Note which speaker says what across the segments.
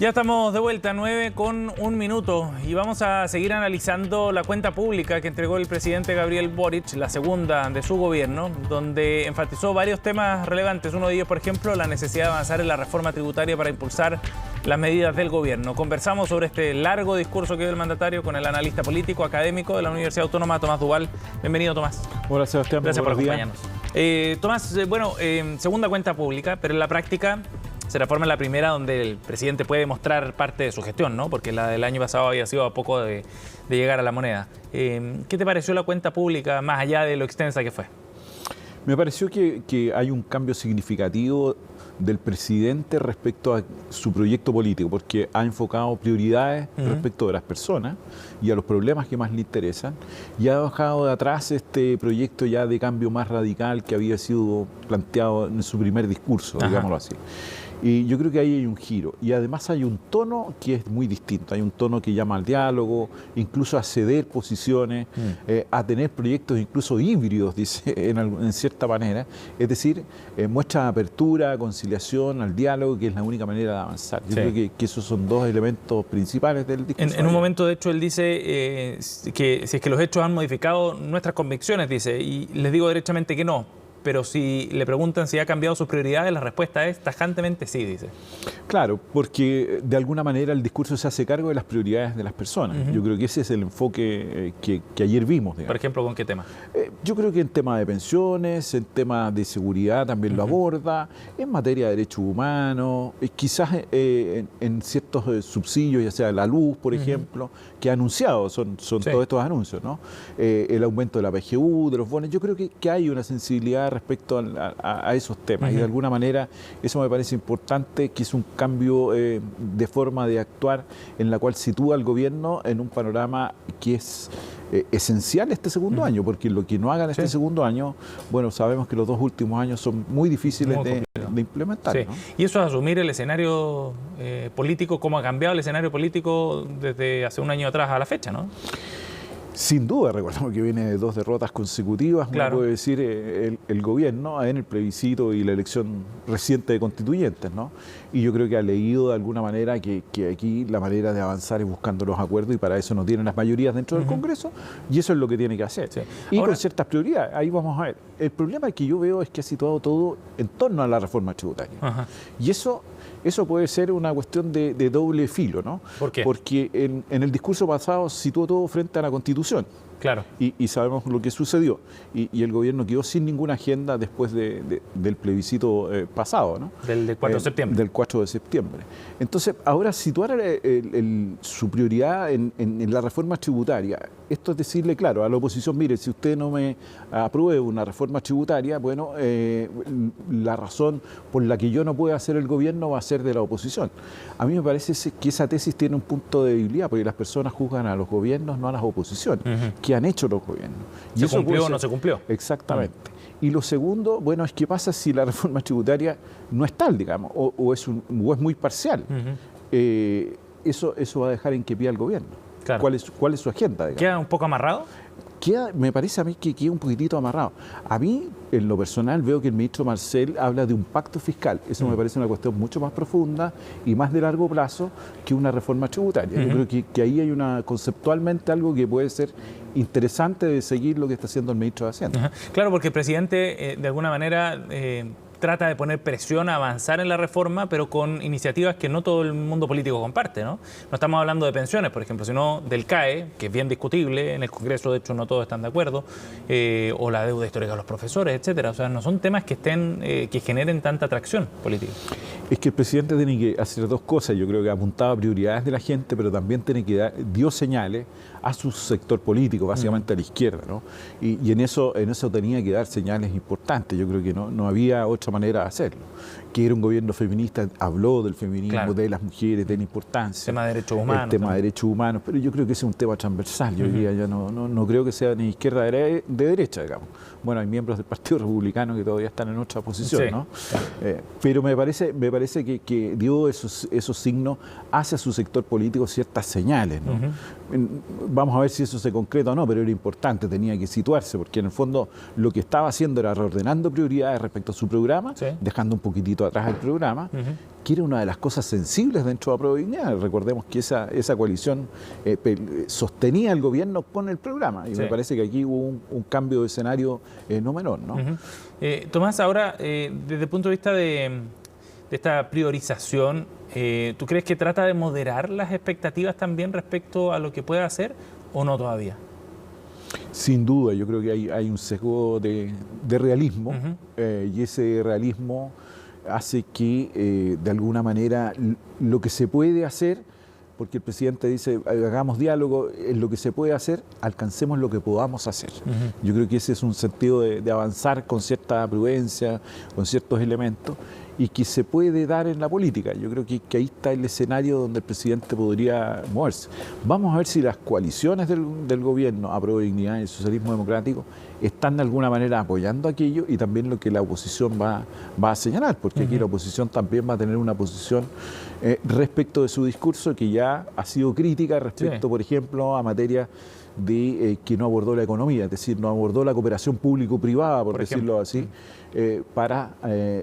Speaker 1: Ya estamos de vuelta, 9:01, y vamos a seguir analizando la cuenta pública que entregó el presidente Gabriel Boric, la segunda de su gobierno, donde enfatizó varios temas relevantes. Uno de ellos, por ejemplo, la necesidad de avanzar en la reforma tributaria para impulsar las medidas del gobierno. Conversamos sobre este largo discurso que dio el mandatario con el analista político académico de la Universidad Autónoma, Tomás Duval. Bienvenido, Tomás.
Speaker 2: Hola, Sebastián.
Speaker 1: Gracias por acompañarnos. Tomás, segunda cuenta pública, pero en la práctica se reforma la primera donde el presidente puede mostrar parte de su gestión, ¿no? Porque la del año pasado había sido a poco de llegar a la moneda. ¿Qué te pareció la cuenta pública, más allá de lo extensa que fue?
Speaker 2: Me pareció que hay un cambio significativo del presidente respecto a su proyecto político, porque ha enfocado prioridades respecto de las personas y a los problemas que más le interesan, y ha dejado de atrás este proyecto ya de cambio más radical que había sido planteado en su primer discurso, digámoslo así. Y yo creo que ahí hay un giro. Y además hay un tono que es muy distinto. Hay un tono que llama al diálogo, incluso a ceder posiciones, a tener proyectos incluso híbridos, dice, en cierta manera. Es decir, muestra apertura, conciliación, al diálogo, que es la única manera de avanzar. Yo creo que esos son dos elementos principales del discurso.
Speaker 1: En un momento, de hecho, él dice que si es que los hechos han modificado nuestras convicciones, dice, y les digo derechamente que no. Pero si le preguntan si ha cambiado sus prioridades, la respuesta es tajantemente sí, dice.
Speaker 2: Claro, porque de alguna manera el discurso se hace cargo de las prioridades de las personas. Yo creo que ese es el enfoque que ayer vimos, digamos.
Speaker 1: Por ejemplo, ¿con qué tema?
Speaker 2: Yo creo que en tema de pensiones, en tema de seguridad también lo aborda, en materia de derechos humanos, quizás en ciertos subsidios, ya sea la luz, por ejemplo, que ha anunciado, son todos estos anuncios, ¿no? El aumento de la PGU, de los bonos. Yo creo que hay una sensibilidad respecto a esos temas y de alguna manera eso me parece importante, que es un cambio de forma de actuar en la cual sitúa al gobierno en un panorama que es esencial este segundo año, porque lo que no hagan este segundo año, bueno, sabemos que los dos últimos años son muy difíciles de implementar. ¿No?
Speaker 1: Y eso es asumir el escenario político, cómo ha cambiado el escenario político desde hace un año atrás a la fecha, ¿no?
Speaker 2: Sin duda, recordamos que viene de 2 derrotas consecutivas,
Speaker 1: claro.
Speaker 2: Puede decir el gobierno en el plebiscito y la elección reciente de constituyentes, ¿no? Y yo creo que ha leído de alguna manera que aquí la manera de avanzar es buscando los acuerdos, y para eso no tienen las mayorías dentro del Congreso, y eso es lo que tiene que hacer. Y ahora, con ciertas prioridades, ahí vamos a ver. El problema que yo veo es que ha situado todo en torno a la reforma tributaria. Y eso puede ser una cuestión de doble filo, ¿no?
Speaker 1: ¿Por qué?
Speaker 2: Porque en el discurso pasado situó todo frente a la Constitución.
Speaker 1: Claro.
Speaker 2: Y sabemos lo que sucedió. Y el gobierno quedó sin ninguna agenda después del plebiscito pasado, ¿no?
Speaker 1: Del 4 de septiembre.
Speaker 2: Del 4 de septiembre. Entonces, ahora situar su prioridad en la reforma tributaria, esto es decirle, claro, a la oposición, mire, si usted no me aprueba una reforma tributaria, bueno, la razón por la que yo no pueda hacer el gobierno va a ser de la oposición. A mí me parece que esa tesis tiene un punto de debilidad, porque las personas juzgan a los gobiernos, no a las oposiciones, que han hecho los gobiernos.
Speaker 1: ¿Se cumplió o no se cumplió?
Speaker 2: Exactamente. Y lo segundo, bueno, es qué pasa si la reforma tributaria no es tal, digamos, o es muy parcial. Eso va a dejar en qué pie al gobierno.
Speaker 1: Claro.
Speaker 2: ¿Cuál es su agenda, digamos?
Speaker 1: ¿Queda un poco amarrado?
Speaker 2: Me parece a mí que queda un poquitito amarrado. A mí, en lo personal, veo que el ministro Marcel habla de un pacto fiscal. Eso me parece una cuestión mucho más profunda y más de largo plazo que una reforma tributaria. Yo creo que ahí hay conceptualmente algo que puede ser interesante de seguir lo que está haciendo el ministro de Hacienda.
Speaker 1: Claro, porque el presidente, de alguna manera, trata de poner presión a avanzar en la reforma, pero con iniciativas que no todo el mundo político comparte, ¿no? No estamos hablando de pensiones, por ejemplo, sino del CAE, que es bien discutible, en el Congreso de hecho no todos están de acuerdo, o la deuda histórica de los profesores, etcétera. O sea, no son temas que generen tanta atracción política.
Speaker 2: Es que el presidente tiene que hacer 2 cosas. Yo creo que ha apuntado a prioridades de la gente, pero también dio señales a su sector político, básicamente a la izquierda, ¿no? Y en eso tenía que dar señales importantes. Yo creo que no había otra manera de hacerlo. Que era un gobierno feminista, habló del feminismo, de las mujeres, de la importancia.
Speaker 1: Tema de derechos humanos.
Speaker 2: El tema de derechos humanos, pero yo creo que ese es un tema transversal. Yo diría, ya no creo que sea ni izquierda de derecha, digamos. Bueno, hay miembros del Partido Republicano que todavía están en otra posición, ¿no? Pero me parece que dio esos signos hacia su sector político, ciertas señales, ¿no? Vamos a ver si eso se concreta o no, pero era importante, tenía que situarse, porque en el fondo lo que estaba haciendo era reordenando prioridades respecto a su programa programa, dejando un poquitito atrás el programa, que era una de las cosas sensibles dentro de Apruebo Dignidad. Recordemos que esa coalición sostenía el gobierno con el programa, y me parece que aquí hubo un cambio de escenario no menor, ¿no?
Speaker 1: Tomás, ahora, desde el punto de vista de esta priorización, ¿tú crees que trata de moderar las expectativas también respecto a lo que pueda hacer o no todavía?
Speaker 2: Sin duda, yo creo que hay un sesgo de realismo, y ese realismo hace que de alguna manera lo que se puede hacer, porque el presidente dice hagamos diálogo, en lo que se puede hacer, alcancemos lo que podamos hacer. Yo creo que ese es un sentido de avanzar con cierta prudencia, con ciertos elementos, y que se puede dar en la política. Yo creo que ahí está el escenario donde el presidente podría moverse. Vamos a ver si las coaliciones del gobierno, Apruebo Dignidad y el Socialismo Democrático, están de alguna manera apoyando aquello, y también lo que la oposición va a señalar, porque aquí la oposición también va a tener una posición respecto de su discurso, que ya ha sido crítica respecto, por ejemplo, a materia de que no abordó la economía, es decir, no abordó la cooperación público-privada, por decirlo así, para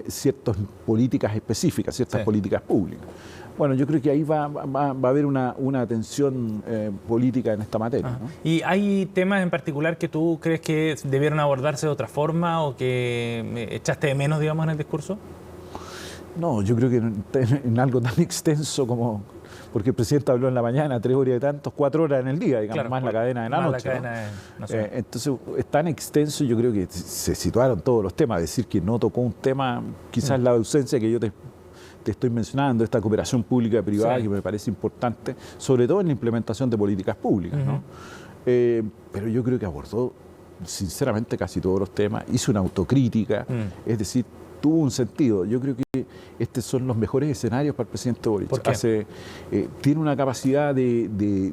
Speaker 2: ciertas políticas específicas, ciertas políticas públicas. Bueno, yo creo que ahí va a haber una tensión política en esta materia, ¿no?
Speaker 1: ¿Y hay temas en particular que tú crees que debieron abordarse de otra forma o que echaste de menos, digamos, en el discurso?
Speaker 2: No, yo creo que en algo tan extenso como... Porque el presidente habló en la mañana 3 horas y tantos, 4 horas en el día, digamos, más la cadena de la noche. Entonces, es tan extenso, yo creo que se situaron todos los temas. Decir que no tocó un tema, quizás la ausencia que yo te estoy mencionando, esta cooperación pública-privada, que me parece importante, sobre todo en la implementación de políticas públicas, ¿no? Pero yo creo que abordó, sinceramente, casi todos los temas, hizo una autocrítica, es decir, tuvo un sentido. Yo creo que estos son los mejores escenarios para el presidente Boric. Tiene una capacidad de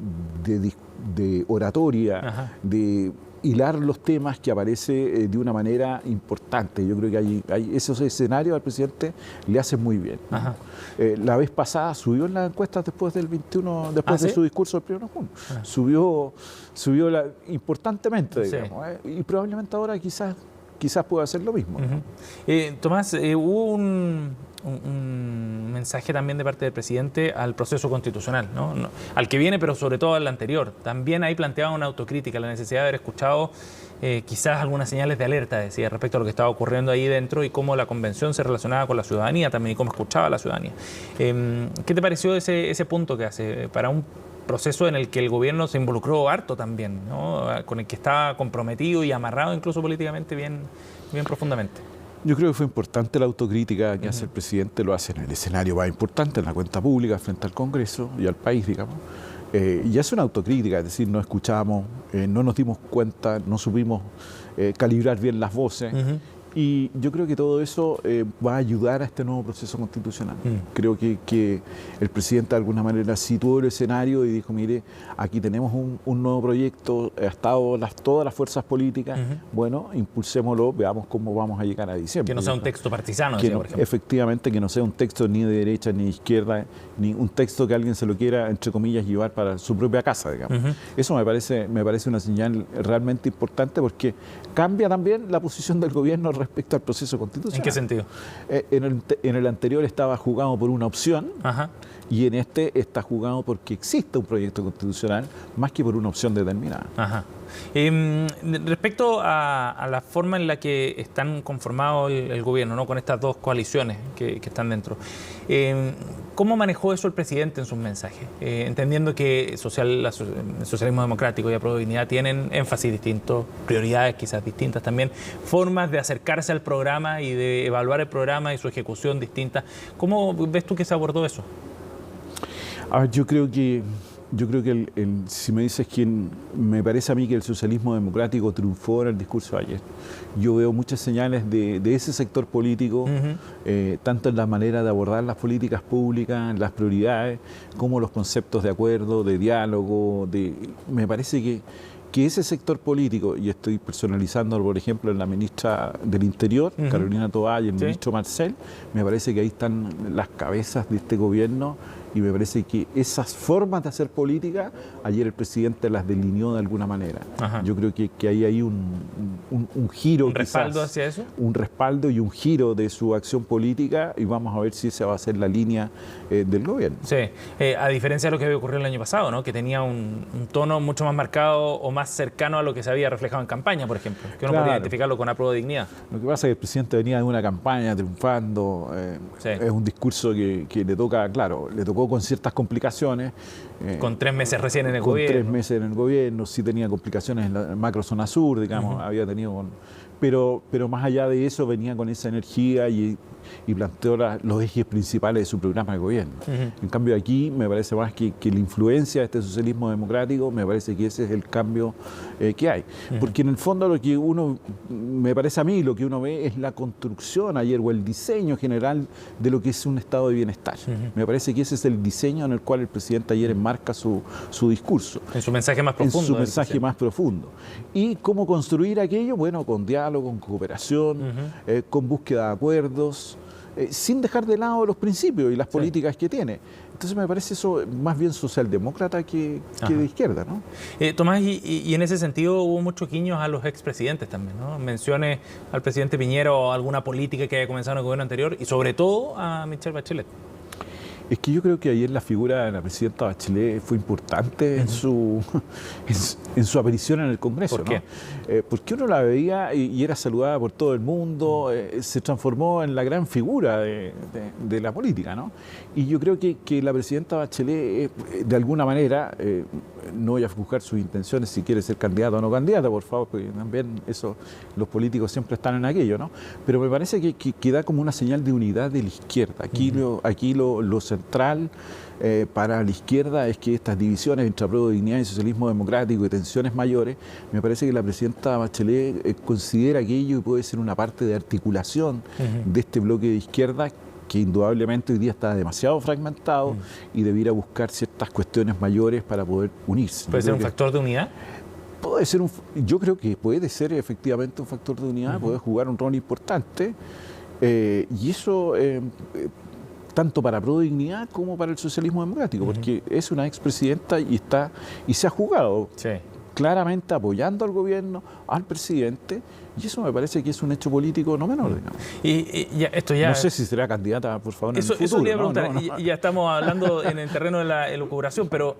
Speaker 2: oratoria, de hilar los temas que aparece de una manera importante. Yo creo que hay esos escenarios al presidente le hacen muy bien, ¿no? La vez pasada subió en las encuestas después del 21, después de su discurso del 1 de junio. Subió importantemente, digamos, y probablemente ahora quizás pueda hacer lo mismo, ¿no?
Speaker 1: Tomás, hubo un mensaje también de parte del presidente al proceso constitucional, ¿no? Al que viene, pero sobre todo al anterior. También ahí planteaba una autocrítica, la necesidad de haber escuchado quizás algunas señales de alerta, decía, respecto a lo que estaba ocurriendo ahí dentro y cómo la convención se relacionaba con la ciudadanía también y cómo escuchaba a la ciudadanía. ¿Qué te pareció ese punto que hace para un proceso en el que el gobierno se involucró harto también, ¿no? Con el que estaba comprometido y amarrado incluso políticamente bien profundamente?
Speaker 2: Yo creo que fue importante la autocrítica que hace el presidente, lo hace en el escenario más importante, en la cuenta pública, frente al Congreso y al país, digamos. Y hace una autocrítica, es decir, no escuchamos, no nos dimos cuenta, no supimos calibrar bien las voces. Y yo creo que todo eso va a ayudar a este nuevo proceso constitucional. Creo que el presidente de alguna manera situó el escenario y dijo, mire, aquí tenemos un nuevo proyecto, ha estado todas las fuerzas políticas, bueno, impulsémoslo, veamos cómo vamos a llegar a diciembre.
Speaker 1: Que no sea un texto partisano, decía, por ejemplo.
Speaker 2: Efectivamente, que no sea un texto ni de derecha ni de izquierda, ni un texto que alguien se lo quiera, entre comillas, llevar para su propia casa, digamos. Eso me parece una señal realmente importante, porque cambia también la posición del gobierno respecto al proceso constitucional.
Speaker 1: ¿En qué sentido?
Speaker 2: En el anterior estaba jugado por una opción, y en este está jugado porque existe un proyecto constitucional más que por una opción determinada.
Speaker 1: Respecto a la forma en la que están conformados el gobierno, ¿no? Con estas dos coaliciones que están dentro, ¿cómo manejó eso el presidente en sus mensajes? Entendiendo que el socialismo democrático y Apruebo Dignidad tienen énfasis distintos, prioridades quizás distintas también, formas de acercarse al programa y de evaluar el programa y su ejecución distintas. ¿Cómo ves tú que se abordó eso?
Speaker 2: A ver, yo creo que si me dices quién, me parece a mí que el socialismo democrático triunfó en el discurso de ayer. Yo veo muchas señales de ese sector político, tanto en la manera de abordar las políticas públicas, las prioridades, como los conceptos de acuerdo, de diálogo. Me parece que ese sector político, y estoy personalizándolo, por ejemplo, en la ministra del Interior, Carolina Toá, y el ministro Marcel, me parece que ahí están las cabezas de este gobierno Y me parece que esas formas de hacer política, ayer el presidente las delineó de alguna manera.
Speaker 1: Ajá.
Speaker 2: Yo creo que hay ahí un giro.
Speaker 1: ¿Un respaldo hacia eso?
Speaker 2: Un respaldo y un giro de su acción política, y vamos a ver si esa va a ser la línea del gobierno.
Speaker 1: Sí, a diferencia de lo que había ocurrido el año pasado, ¿no? Que tenía un tono mucho más marcado o más cercano a lo que se había reflejado en campaña, por ejemplo, que uno podría identificarlo con Apruebo Dignidad.
Speaker 2: Lo que pasa es que el presidente venía de una campaña triunfando,
Speaker 1: Sí.
Speaker 2: Es un discurso que le toca, claro, le tocó con ciertas complicaciones.
Speaker 1: Con 3 meses recién en el
Speaker 2: con
Speaker 1: gobierno.
Speaker 2: 3 meses en el gobierno, sí tenía complicaciones en la macro zona sur, digamos, había tenido pero más allá de eso venía con esa energía y planteó los ejes principales de su programa de gobierno. En cambio aquí me parece más que la influencia de este socialismo democrático, me parece que ese es el cambio que hay. Porque en el fondo lo que me parece a mí, lo que uno ve es la construcción ayer o el diseño general de lo que es un estado de bienestar. Me parece que ese es el diseño en el cual el presidente ayer enmarca su discurso.
Speaker 1: En su mensaje más profundo.
Speaker 2: En su mensaje más profundo. ¿Y cómo construir aquello? Bueno, con diálogo, con cooperación, con búsqueda de acuerdos, sin dejar de lado los principios y las políticas que tiene. Entonces me parece eso más bien socialdemócrata que de izquierda, ¿no?
Speaker 1: Tomás, y en ese sentido hubo muchos guiños a los expresidentes también, ¿no? Menciones al presidente Piñera o alguna política que haya comenzado en el gobierno anterior y sobre todo a Michelle Bachelet.
Speaker 2: Es que yo creo que ayer la figura de la presidenta Bachelet fue importante en su aparición en el Congreso.
Speaker 1: ¿Por qué?
Speaker 2: ¿No? Porque uno la veía y era saludada por todo el mundo, se transformó en la gran figura de la política, ¿no? Y yo creo que la presidenta Bachelet, de alguna manera, no voy a juzgar sus intenciones si quiere ser candidata o no candidata, por favor, porque también eso, los políticos siempre están en aquello, ¿no? Pero me parece que da como una señal de unidad de la izquierda. Aquí lo central para la izquierda es que estas divisiones entre Apruebo Dignidad y socialismo democrático y tensiones mayores, me parece que la presidenta Bachelet considera aquello y puede ser una parte de articulación de este bloque de izquierda que indudablemente hoy día está demasiado fragmentado y debiera buscar ciertas cuestiones mayores para poder unirse.
Speaker 1: ¿Puede ser un factor de unidad?
Speaker 2: Puede ser yo creo que puede ser efectivamente un factor de unidad, puede jugar un rol importante y eso tanto para Apruebo Dignidad como para el socialismo democrático, porque es una expresidenta y se ha jugado claramente apoyando al gobierno, al presidente, y eso me parece que es un hecho político no menor, digamos.
Speaker 1: Y esto ya...
Speaker 2: No sé si será candidata, por favor, en el futuro.
Speaker 1: Eso le iba a preguntar, ya estamos hablando en el terreno de la elucubración, pero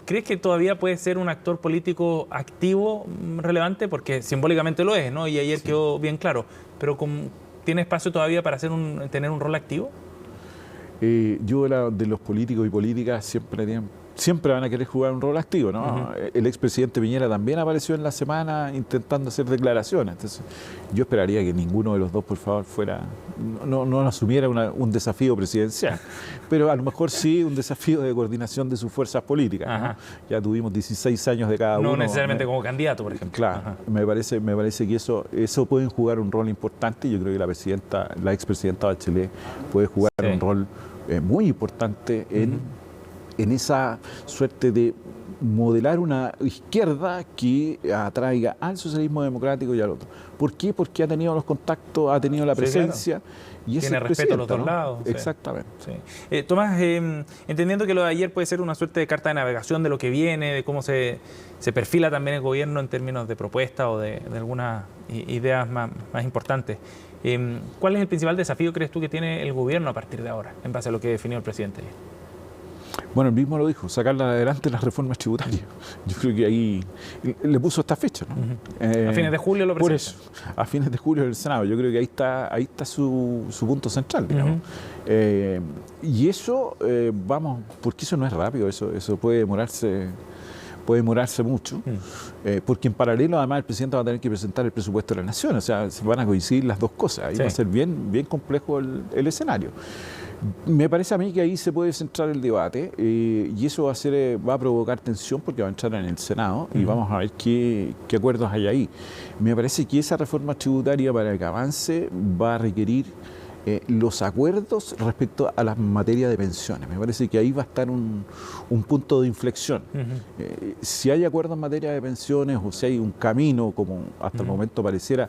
Speaker 1: ¿crees que todavía puede ser un actor político activo relevante? Porque simbólicamente lo es, ¿no? Y ayer quedó bien claro, pero ¿tiene espacio todavía para tener un rol activo?
Speaker 2: Yo de los políticos y políticas siempre van a querer jugar un rol activo, ¿no? El expresidente Piñera también apareció en la semana intentando hacer declaraciones. Entonces, yo esperaría que ninguno de los dos, por favor, no asumiera un desafío presidencial, pero a lo mejor sí un desafío de coordinación de sus fuerzas políticas, ¿no? Ya tuvimos 16 años de cada uno.
Speaker 1: No necesariamente como candidato, por ejemplo.
Speaker 2: Claro, me parece que eso pueden jugar un rol importante, y yo creo que la expresidenta Bachelet puede jugar un rol muy importante en esa suerte de modelar una izquierda que atraiga al socialismo democrático y al otro. ¿Por qué? Porque ha tenido los contactos, ha tenido la presencia. Claro. Y
Speaker 1: tiene respeto a los dos lados.
Speaker 2: Exactamente.
Speaker 1: Sí. Tomás, entendiendo que lo de ayer puede ser una suerte de carta de navegación de lo que viene, de cómo se perfila también el gobierno en términos de propuestas o de algunas ideas más importantes, ¿cuál es el principal desafío, crees tú, que tiene el gobierno a partir de ahora, en base a lo que definió el presidente ayer?
Speaker 2: Bueno, él mismo lo dijo, sacar adelante las reformas tributarias. Yo creo que ahí le puso esta fecha, ¿no?
Speaker 1: A fines de julio lo presenta.
Speaker 2: Por eso, a fines de julio en el Senado. Yo creo que ahí está su punto central, digamos. Y eso, porque eso no es rápido, eso puede demorarse mucho, porque en paralelo además el presidente va a tener que presentar el presupuesto de la Nación, o sea, se van a coincidir las dos cosas, ahí va a ser bien complejo el escenario. Me parece a mí que ahí se puede centrar el debate y eso va a provocar tensión porque va a entrar en el Senado y vamos a ver qué acuerdos hay ahí. Me parece que esa reforma tributaria, para que avance, va a requerir los acuerdos respecto a la materia de pensiones. Me parece que ahí va a estar un punto de inflexión. Si hay acuerdos en materia de pensiones o si hay un camino, como hasta el momento pareciera,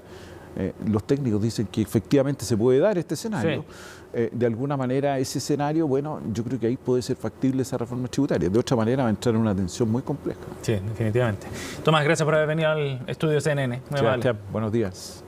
Speaker 2: los técnicos dicen que efectivamente se puede dar este escenario.
Speaker 1: Sí.
Speaker 2: De alguna manera ese escenario, bueno, yo creo que ahí puede ser factible esa reforma tributaria. De otra manera va a entrar en una tensión muy compleja.
Speaker 1: Sí, definitivamente. Tomás, gracias por haber venido al estudio CNN. Muy amable.
Speaker 2: Buenos días.